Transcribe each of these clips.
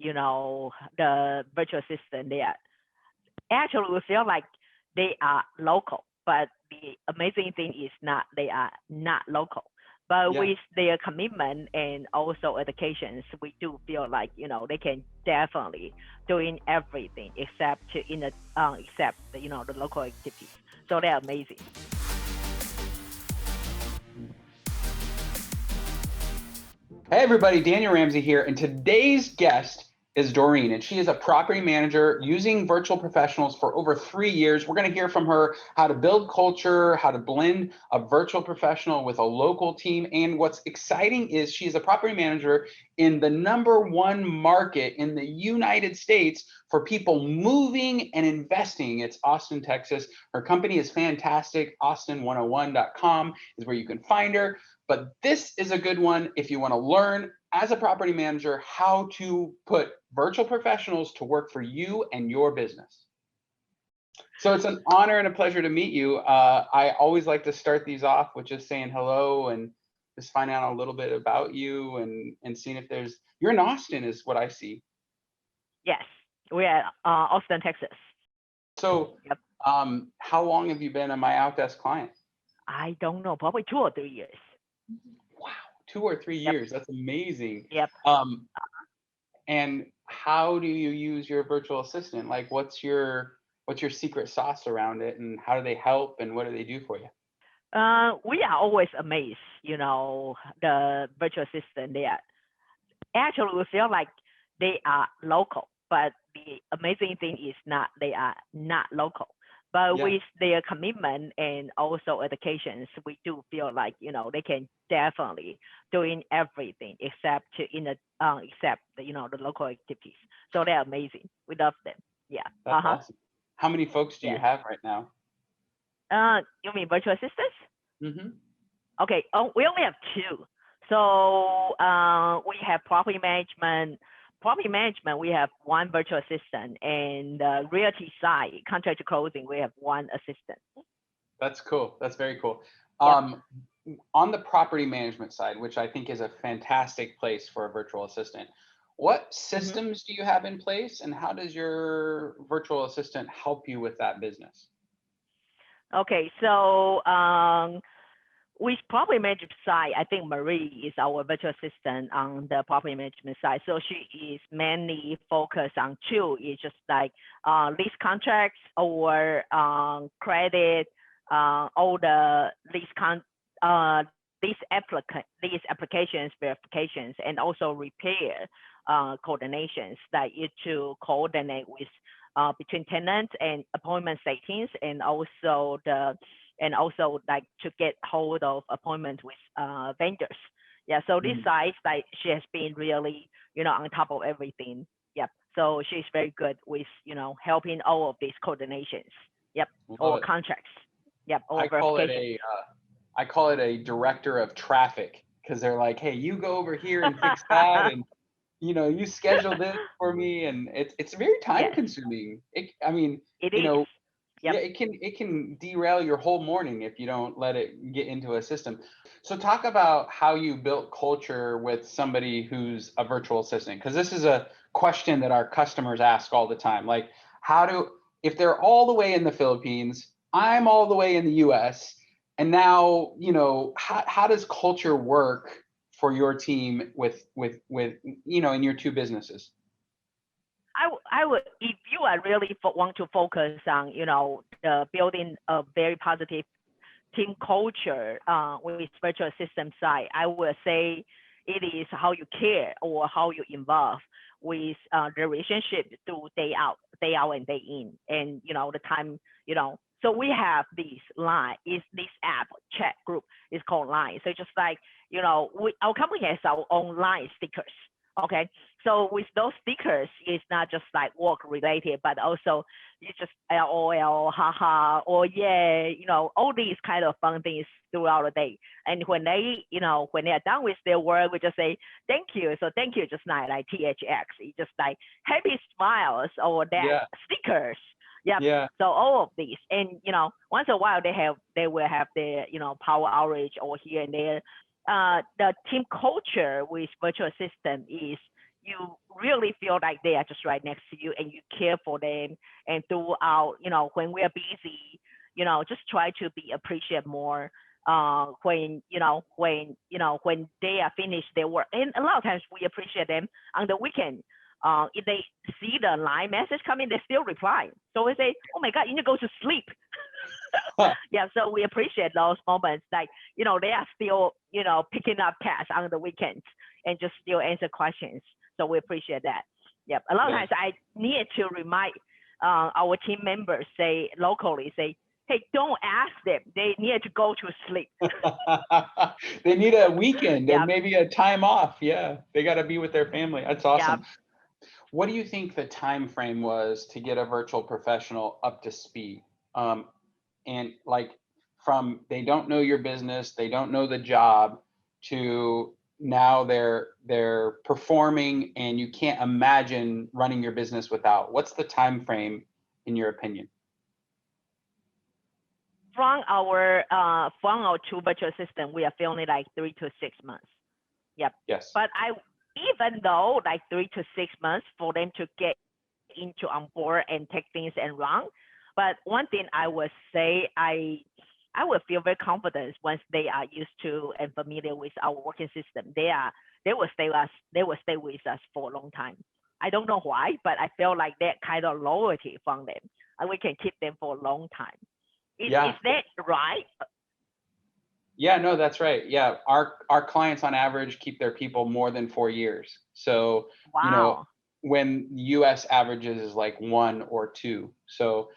the virtual assistant there. Actually, we feel like they are local, but the amazing thing is not they are not local. But Yeah. with their commitment and also educations, we do feel like they can definitely doing everything except except the local activities. So they're amazing. Hey everybody, Daniel Ramsey here, and today's guest is Doreen, and she is a property manager using virtual professionals for over 3 years. We're going to hear from her how to build culture, how to blend a virtual professional with a local team, and what's exciting is she is a property manager in the #1 market in the United States for people moving and investing. It's Austin, Texas. Her company is fantastic. Austin101.com is where you can find her. But this is a good one if you want to learn as a property manager how to put virtual professionals to work for you and your business. So it's an honor and a pleasure to meet you. I always like to start these off with just saying hello and just finding out a little bit about you and seeing if you're in Austin is what I see. Yes, we're at Austin, Texas. So Yep. How long have you been a MyOutDesk client? I don't know, probably 2 or 3 years. Wow, 2 or 3 Yep. years. That's amazing. Yep. And how do you use your virtual assistant? Like, what's your secret sauce around it, and how do they help, and what do they do for you? We are always amazed, the virtual assistant there. Actually, we feel like they are local, but the amazing thing is not they are not local. But Yeah. with their commitment and also educations, we do feel like they can definitely doing everything except except the local activities. So they're amazing. We love them. Yeah. That's awesome. How many folks do you Yes. have right now? You mean virtual assistants? Mm-hmm. Okay. Oh, we only have 2. So we have property management. Property management, we have 1 virtual assistant, and realty side, contract to closing, we have 1 assistant. That's cool. That's very cool. Yep. On the property management side, which I think is a fantastic place for a virtual assistant, what systems do you have in place, and how does your virtual assistant help you with that business? Okay, so with property management side, I think Marie is our virtual assistant on the property management side. So she is mainly focused on 2, it's just like lease contracts or credit, all the lease applications, verifications, and also repair coordinations that you to coordinate with between tenants and appointment settings, and also like to get hold of appointments with vendors. Yeah, so this side, like she has been really, on top of everything. Yep. So she's very good with, helping all of these coordinations. Yep. Or contracts. Yep. Or verification. I call it a director of traffic, because they're like, hey, you go over here and fix that, and you schedule this for me, and it's very time consuming. It is. Yeah, it can derail your whole morning if you don't let it get into a system. So talk about how you built culture with somebody who's a virtual assistant, because this is a question that our customers ask all the time. Like, if they're all the way in the Philippines, I'm all the way in the US, and now, how does culture work for your team with in your 2 businesses? I would, if you are really want to focus on, the building a very positive team culture with virtual assistant side, I would say it is how you care or how you involve with the relationship through day out and day in, and the time, So we have this line, is this app chat group is called Line. So just like, our company has our own Line stickers. Okay, so with those stickers, it's not just like work related, but also it's just LOL, haha, or yeah, all these kind of fun things throughout the day. And when they, when they are done with their work, we just say thank you. So thank you, just like THX. It's just like happy smiles or that stickers. Yep. Yeah. So all of these, and once in a while they will have their power outage or here and there. The team culture with virtual assistant is you really feel like they are just right next to you and you care for them. And throughout, when we are busy, just try to be appreciated more. When they are finished their work, and a lot of times we appreciate them on the weekend. If they see the line message coming, they still reply. So we say, "Oh my God, you need to go to sleep." Yeah, so we appreciate those moments. Like, they are still, picking up tasks on the weekends and just still answer questions. So we appreciate that. Yep. A lot of times I need to remind our team members, say locally, say, hey, don't ask them. They need to go to sleep. They need a weekend and maybe a time off. Yeah, they got to be with their family. That's awesome. Yep. What do you think the time frame was to get a virtual professional up to speed? And like from they don't know your business, they don't know the job, to now they're performing and you can't imagine running your business without. What's the time frame in your opinion? From our two virtual assistants, we are feeling like 3 to 6 months. Yep. Yes. But even though like 3 to 6 months for them to get into on board and take things and run, but one thing I would say, I would feel very confident once they are used to and familiar with our working system. They will stay with us for a long time. I don't know why, but I feel like that kind of loyalty from them, and we can keep them for a long time. Is that right? Yeah, no, that's right. Yeah, our clients on average keep their people more than 4 years. So, wow. When US averages is like 1 or 2. So,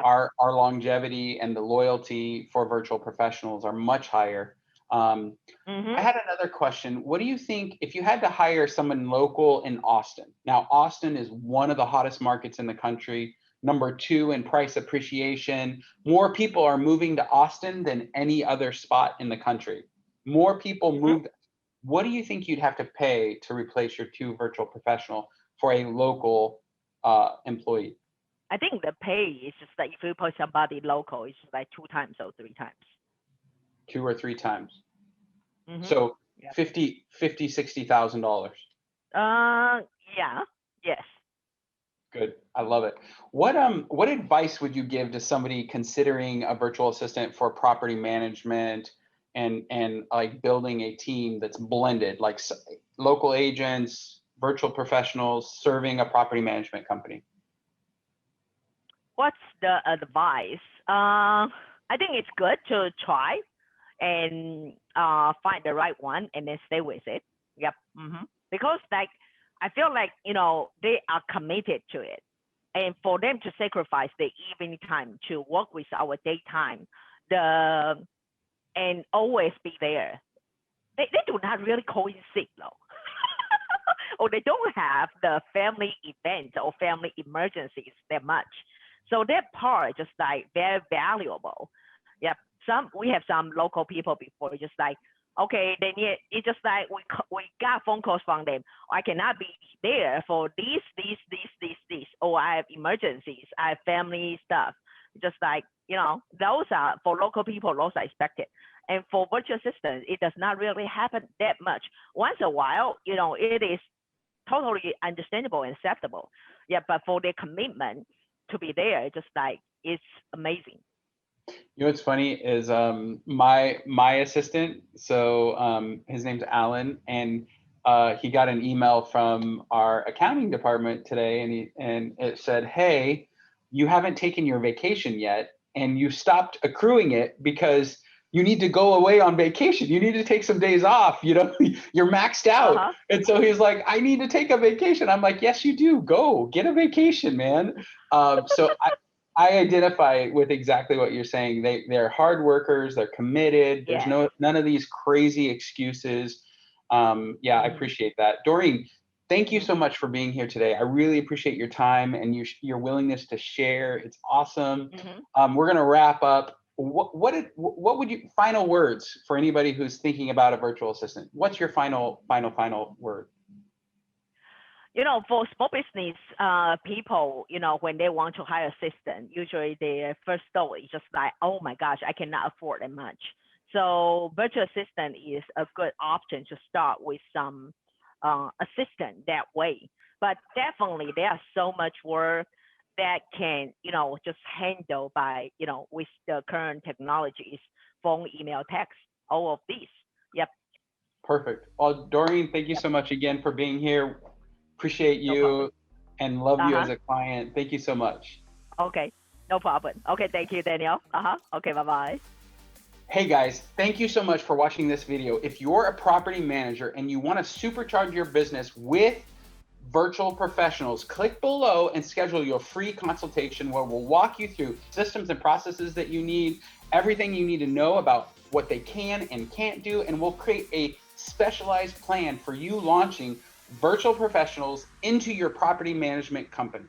our longevity and the loyalty for virtual professionals are much higher. I had another question. What do you think if you had to hire someone local in Austin? Now, Austin is one of the hottest markets in the country. Number 2 in price appreciation. More people are moving to Austin than any other spot in the country. More people moved. What do you think you'd have to pay to replace your 2 virtual professional for a local employee? I think the pay is just like if you put somebody local, it's just like 2 times or 3 times. 2 or 3 times. So $50,000-$60,000. Yeah. Yes. Good. I love it. What advice would you give to somebody considering a virtual assistant for property management and like building a team that's blended, like local agents, virtual professionals serving a property management company? What's the advice? I think it's good to try and find the right one and then stay with it. Yep. Because like I feel like they are committed to it, and for them to sacrifice the evening time to work with our daytime, and always be there. They do not really call in sick though, or they don't have the family events or family emergencies that much. So that part just like very valuable. Yep. We have some local people before, just like, okay, they need, it's just like we got phone calls from them. I cannot be there for these, or I have emergencies, I have family stuff. Just like, those are for local people, those are expected. And for virtual assistants, it does not really happen that much. Once a while, it is totally understandable and acceptable. Yeah, but for their commitment to be there, just like, it's amazing. What's funny is my assistant, so his name's Alan, and he got an email from our accounting department today, and it said, hey, you haven't taken your vacation yet, and you stopped accruing it because you need to go away on vacation. You need to take some days off. You're maxed out. And so he's like, I need to take a vacation. I'm like, yes, you do. Go get a vacation, man. So I identify with exactly what you're saying. They're hard workers. They're committed. There's none of these crazy excuses. I appreciate that. Doreen, thank you so much for being here today. I really appreciate your time and your willingness to share. It's awesome. We're going to wrap up. What would you final words for anybody who's thinking about a virtual assistant? What's your final word? For small business people, when they want to hire assistant, usually their first thought is just like, oh my gosh, I cannot afford that much. So virtual assistant is a good option to start with some assistant that way. But definitely, there's so much work that can, just handle by, with the current technologies, phone, email, text, all of these. Yep. Perfect. Well, Doreen, thank you Yep. so much again for being here. Appreciate No problem. you and love you Uh-huh. as a client. Thank you so much. Okay. No problem. Okay. Thank you, Danielle. Uh-huh. Okay. Bye-bye. Hey guys, thank you so much for watching this video. If you're a property manager and you want to supercharge your business with virtual professionals, click below and schedule your free consultation where we'll walk you through systems and processes that you need, everything you need to know about what they can and can't do, and we'll create a specialized plan for you launching virtual professionals into your property management company.